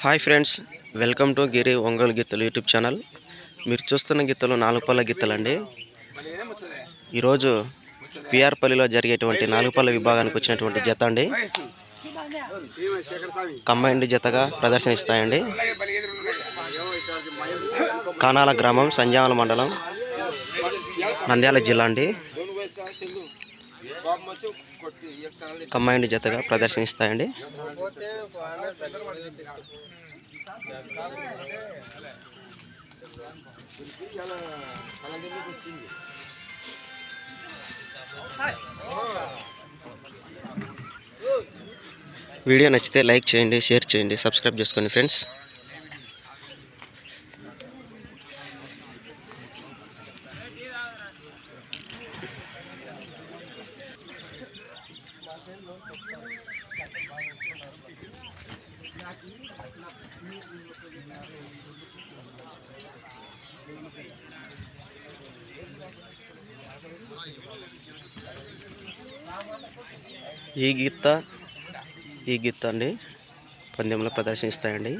Hi friends, welcome to గిరి ఒంగోలు గిత్తలు YouTube channel. మీరు చూస్తున్న గిత్తలు 4 పళ్ళ గిత్తలండి. ఈరోజు పిఆర్పల్లిలో జరిగేటువంటి 4 పళ్ళ విభాగానికి వచ్చినటువంటి జత అండి. కంబైన్డ్ జతగా ప్రదర్శన ఇస్తాయండి. కానాల గ్రామం, సంజామల మండలం, నంద్యాల జిల్లా అండి. కంబైన్డ్ జతగా ప్రదర్శనిస్తాయండి. వీడియో నచ్చితే లైక్ చేయండి, షేర్ చేయండి, సబ్స్క్రైబ్ చేసుకోండి ఫ్రెండ్స్. ఈ గిత్త అండి పందెంలో ప్రదర్శనిస్తాయండి.